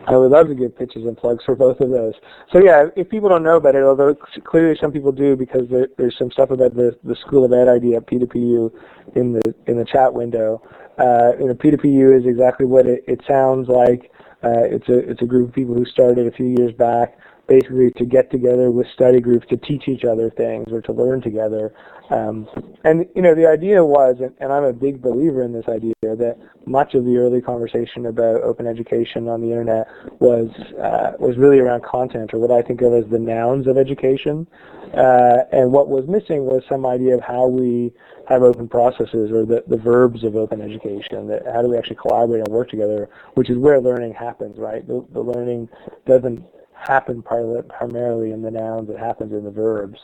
I would love to give pitches and plugs for both of those. So yeah, if people don't know about it, although clearly some people do, because there's some stuff about the School of Ed idea, P2PU, in the chat window. P2PU is exactly what it sounds like. It's a group of people who started a few years back, basically to get together with study groups to teach each other things or to learn together. And the idea was, and I'm a big believer in this idea, that much of the early conversation about open education on the internet was really around content, or what I think of as the nouns of education. And what was missing was some idea of how we have open processes, or the verbs of open education. That how do we actually collaborate and work together, which is where learning happens, right? The learning doesn't happen primarily in the nouns, it happens in the verbs.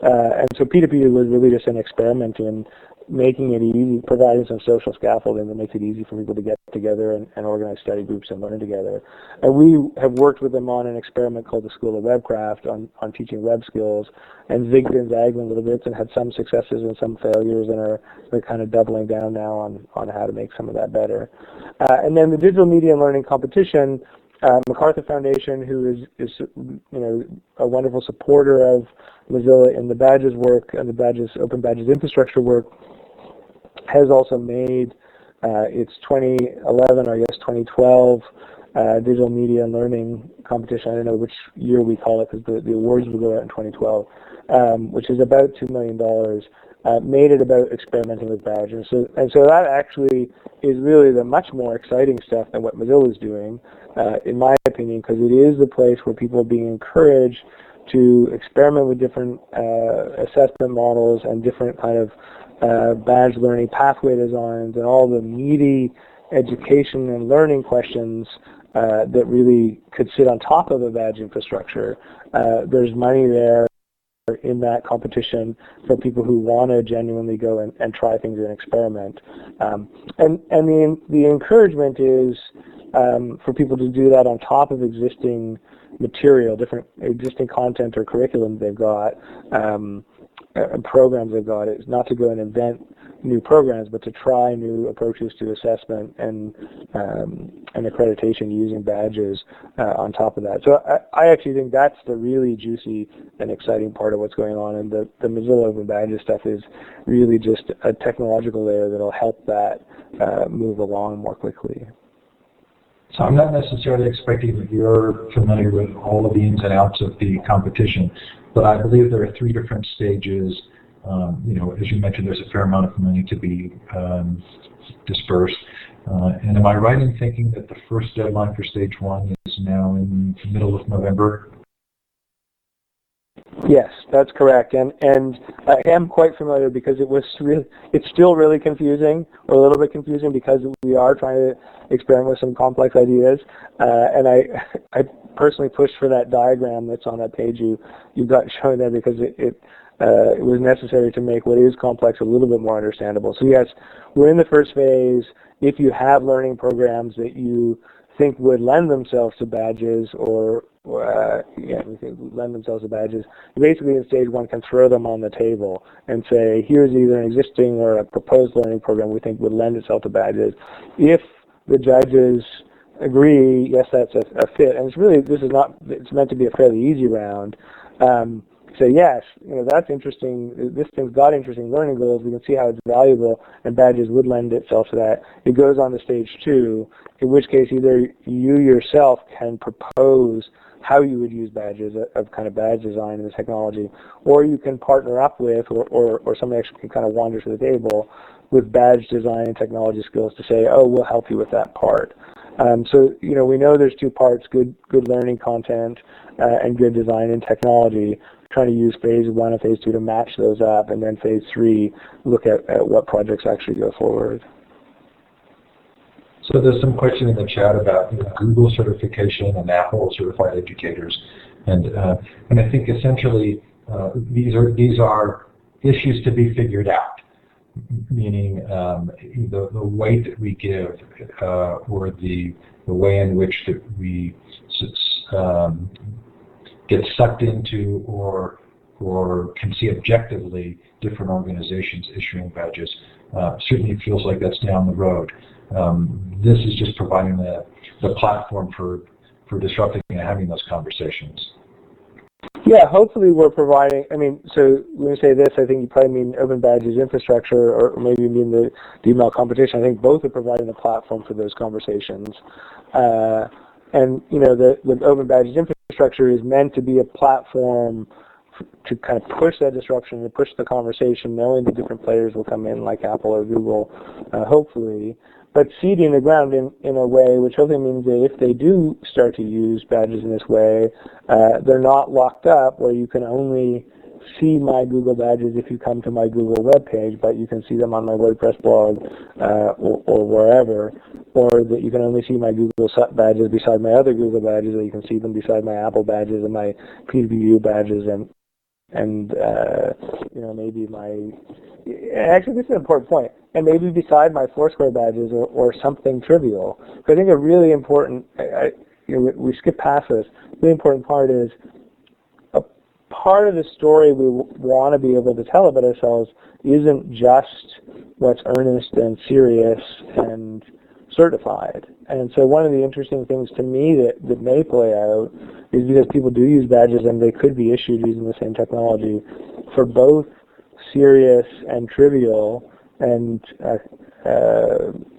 And so P2P was really just an experiment in making it easy, providing some social scaffolding that makes it easy for people to get together and organize study groups and learn together. And we have worked with them on an experiment called the School of Webcraft on teaching web skills, and zigged and zagged a little bit and had some successes and some failures, and are kind of doubling down now on how to make some of that better. And then the digital media and learning competition, MacArthur Foundation, who is a wonderful supporter of Mozilla in the badges work and the open badges infrastructure work, has also made its 2011 or I guess 2012 digital media and learning competition. I don't know which year we call it, because the awards will go out in 2012, which is about $2 million. Made it about experimenting with badges. And so that actually is really the much more exciting stuff than what Mozilla is doing, in my opinion, because it is the place where people are being encouraged to experiment with different assessment models and different kind of badge learning pathway designs and all the meaty education and learning questions that really could sit on top of a badge infrastructure. There's money there in that competition for people who want to genuinely go and try things and experiment. And the encouragement is for people to do that on top of existing material, different existing content or curriculum they've got, programs they've got. It's not to go and invent new programs, but to try new approaches to assessment and accreditation using badges on top of that. So I actually think that's the really juicy and exciting part of what's going on, and the Mozilla Open Badges stuff is really just a technological layer that'll help that move along more quickly. So I'm not necessarily expecting that you're familiar with all of the ins and outs of the competition, but I believe there are 3 different stages. As you mentioned, there's a fair amount of money to be dispersed. And am I right in thinking that the first deadline for stage 1 is now in the middle of November? Yes, that's correct, and I am quite familiar, because it's still really confusing, or a little bit confusing, because we are trying to experiment with some complex ideas, and I personally pushed for that diagram that's on that page you've got showing there, because it was necessary to make what is complex a little bit more understandable. So yes, we're in the first phase. If you have learning programs that you think would lend themselves to badges, lend themselves to badges, you basically in stage 1 can throw them on the table and say, here's either an existing or a proposed learning program we think would lend itself to badges. If the judges agree, yes, that's a fit, and it's meant to be a fairly easy round. Say yes, that's interesting. This thing's got interesting learning goals. We can see how it's valuable, and badges would lend itself to that. It goes on to stage 2, in which case either you yourself can propose how you would use badges, of kind of badge design and the technology, or you can partner up with, or somebody actually can kind of wander to the table with badge design and technology skills to say, oh, we'll help you with that part. So, we know there's two parts, good learning content and good design and technology, trying to use phase 1 and phase 2 to match those up, and then phase 3, look at what projects actually go forward. So there's some question in the chat about Google certification and Apple certified educators, and I think essentially these are issues to be figured out. Meaning the weight that we give, or the way in which that we get sucked into, or can see objectively different organizations issuing badges, certainly feels like that's down the road. This is just providing the platform for disrupting and having those conversations. Yeah, hopefully we're providing, so when you say this, I think you probably mean Open Badges infrastructure, or maybe you mean the email competition. I think both are providing the platform for those conversations. And, the Open Badges infrastructure is meant to be a platform to kind of push that disruption, to push the conversation, knowing the different players will come in like Apple or Google, hopefully, but seeding the ground in a way which hopefully means that if they do start to use badges in this way, they're not locked up where you can only see my Google badges if you come to my Google webpage, but you can see them on my WordPress blog or wherever, or that you can only see my Google badges beside my other Google badges, or you can see them beside my Apple badges and my PWU badges and maybe actually this is an important point, and maybe beside my Foursquare badges or something trivial. But I think a really important, we skip past this, the important part is a part of the story we want to be able to tell about ourselves isn't just what's earnest and serious and certified. And so one of the interesting things to me that may play out is because people do use badges and they could be issued using the same technology for both serious and trivial and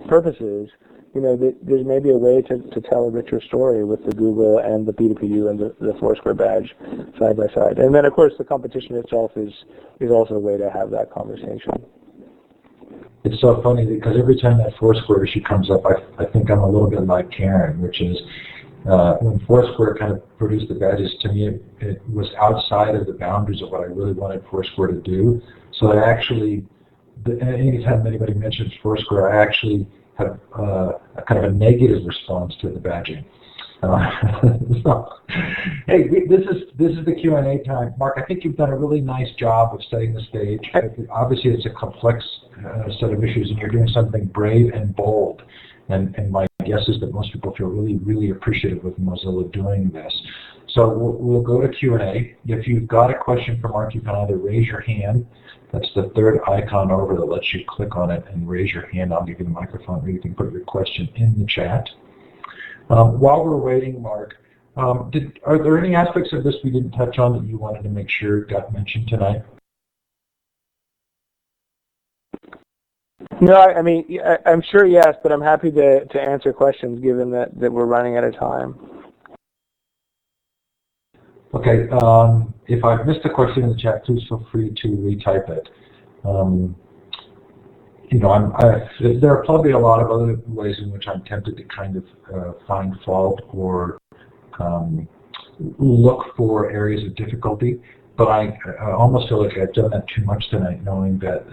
purposes. There's maybe a way to tell a richer story with the Google and the PWU and the Foursquare badge side by side. And then, of course, the competition itself is also a way to have that conversation. It's so funny because every time that Foursquare issue comes up, I think I'm a little bit like Karen, which is when Foursquare kind of produced the badges, to me it was outside of the boundaries of what I really wanted Foursquare to do. So I actually, anytime anybody mentions Foursquare, I actually have a kind of a negative response to the badging. So, hey, this is the Q&A time. Mark, I think you've done a really nice job of setting the stage. Obviously, it's a complex set of issues, and you're doing something brave and bold. And my guess is that most people feel really, really appreciative of Mozilla doing this. So we'll go to Q&A. If you've got a question for Mark, you can either raise your hand. That's the third icon over that lets you click on it and raise your hand. I'll give you the microphone, or you can put your question in the chat. While we're waiting, Mark, are there any aspects of this we didn't touch on that you wanted to make sure got mentioned tonight? No, I'm sure yes, but I'm happy to answer questions given that we're running out of time. Okay, if I've missed a question in the chat, please feel free to retype it. There are probably a lot of other ways in which I'm tempted to kind of find fault or look for areas of difficulty, but I almost feel like I've done that too much tonight, knowing that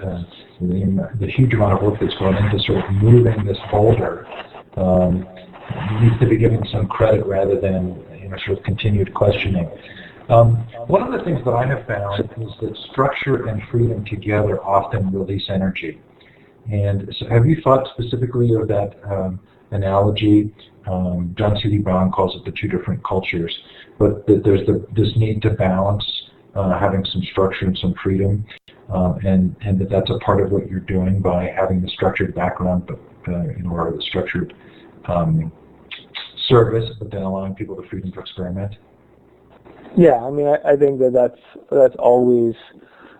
the huge amount of work that's gone into sort of moving this boulder needs to be given some credit rather than sort of continued questioning. One of the things that I have found is that structure and freedom together often release energy. And so have you thought specifically of that analogy? John C. Brown calls it the two different cultures, but that there's this need to balance having some structure and some freedom, and that's a part of what you're doing by having the structured background, but or the structured service, but then allowing people the freedom to experiment. Yeah, I think that's always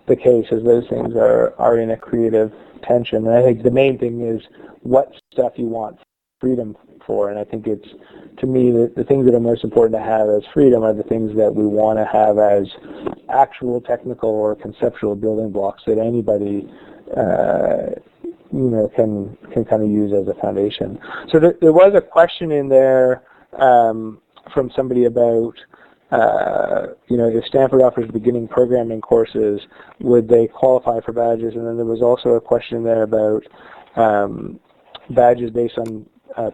the case, as those things are in a creative tension. And I think the main thing is what stuff you want freedom for. And I think it's, to me, the things that are most important to have as freedom are the things that we want to have as actual technical or conceptual building blocks that anybody can kind of use as a foundation. So there was a question in there from somebody about if Stanford offers beginning programming courses, would they qualify for badges? And then there was also a question there about badges based on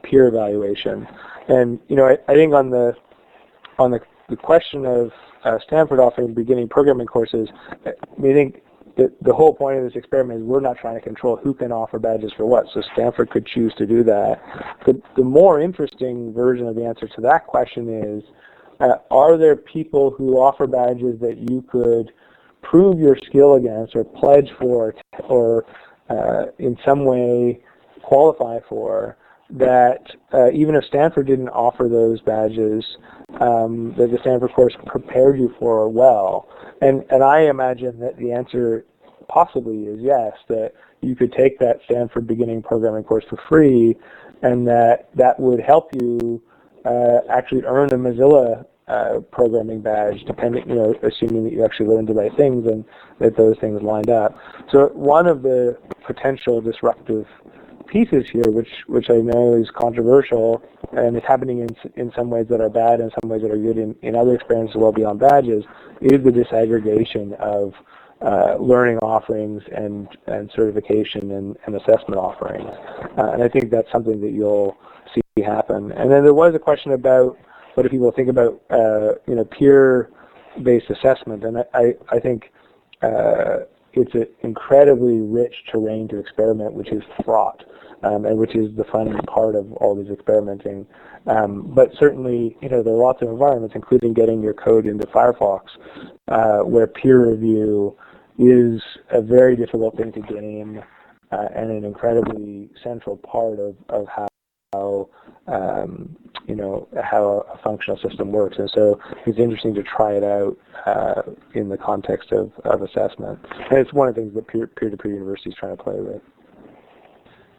peer evaluation. And I think on the question of Stanford offering beginning programming courses, I think the whole point of this experiment is we're not trying to control who can offer badges for what. So Stanford could choose to do that. But the more interesting version of the answer to that question is, are there people who offer badges that you could prove your skill against or pledge for or in some way qualify for, that even if Stanford didn't offer those badges, that the Stanford course prepared you for well? And I imagine that the answer possibly is yes, that you could take that Stanford beginning programming course for free, and that would help you actually earn a Mozilla programming badge, depending, assuming that you actually learned the right things and that those things lined up. So one of the potential disruptive pieces here, which I know is controversial, and it's happening in some ways that are bad and some ways that are good in other experiences well beyond badges, is the disaggregation of learning offerings and certification and assessment offerings. And I think that's something that you'll see happen. And then there was a question about what do people think about peer-based assessment, and I think it's an incredibly rich terrain to experiment, which is fraught, and which is the fun part of all this experimenting. But certainly, there are lots of environments, including getting your code into Firefox, where peer review is a very difficult thing to gain, and an incredibly central part of how how a functional system works. And so it's interesting to try it out in the context of assessment. And it's one of the things that peer-to-peer universities trying to play with.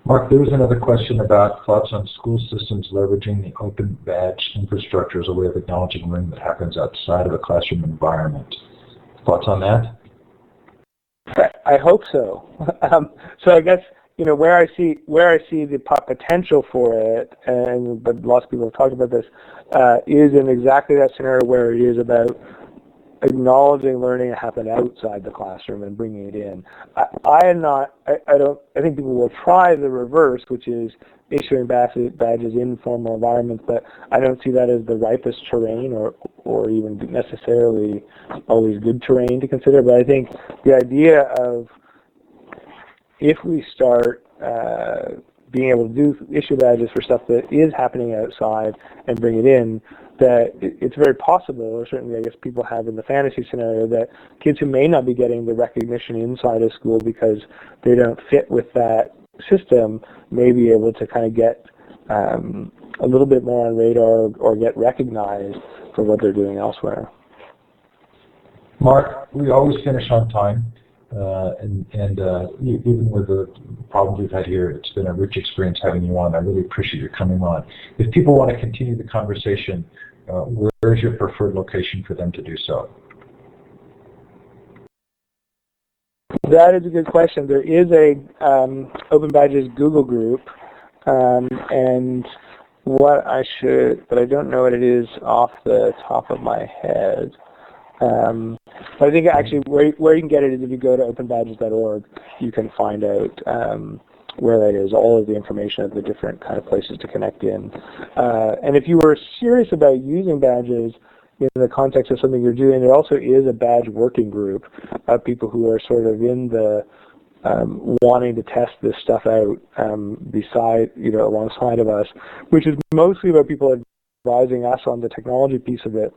Mark, there was another question about thoughts on school systems leveraging the open badge infrastructure as a way of acknowledging learning that happens outside of a classroom environment. Thoughts on that? I hope so. So I guess where I see the potential for it, but lots of people have talked about this, is in exactly that scenario where it is about acknowledging learning that happened outside the classroom and bringing it in. I think people will try the reverse, which is issuing badges in formal environments, but I don't see that as the ripest terrain or even necessarily always good terrain to consider. But I think the idea of, if we start being able to issue badges for stuff that is happening outside and bring it in, that it's very possible, or certainly I guess people have in the fantasy scenario, that kids who may not be getting the recognition inside of school because they don't fit with that system may be able to kind of get a little bit more on radar or get recognized for what they're doing elsewhere. Mark, we always finish on time. And even with the problems we've had here, it's been a rich experience having you on. I really appreciate your coming on. If people want to continue the conversation, where is your preferred location for them to do so? That is a good question. There is a Open Badges Google group, and but I don't know what it is off the top of my head. But I think actually where you can get it is if you go to openbadges.org, you can find out where that is, all of the information of the different kind of places to connect in. And if you were serious about using badges in the context of something you're doing, there also is a badge working group of people who are sort of in the wanting to test this stuff out alongside of us, which is mostly about people advising us on the technology piece of it,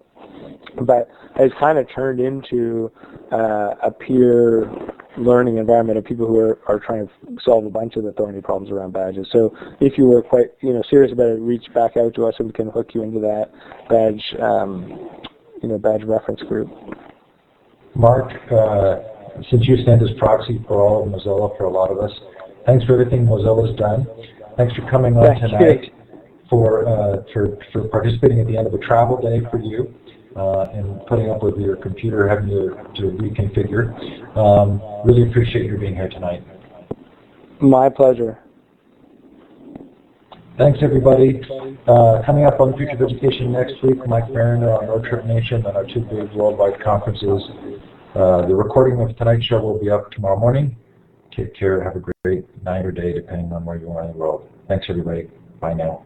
but has kind of turned into a peer learning environment of people who are trying to solve a bunch of the thorny problems around badges. So if you were quite serious about it, reach back out to us and we can hook you into that badge badge reference group. Mark, since you stand as proxy for all of Mozilla for a lot of us, thanks for everything Mozilla's done. Thanks for coming on tonight. for participating at the end of a travel day for you. And putting up with your computer having to reconfigure. Really appreciate your being here tonight. My pleasure. Thanks, everybody. Coming up on Future of Education next week, Mike Mariner on Road Trip Nation and our two big worldwide conferences. The recording of tonight's show will be up tomorrow morning. Take care. Have a great night or day, depending on where you are in the world. Thanks, everybody. Bye now.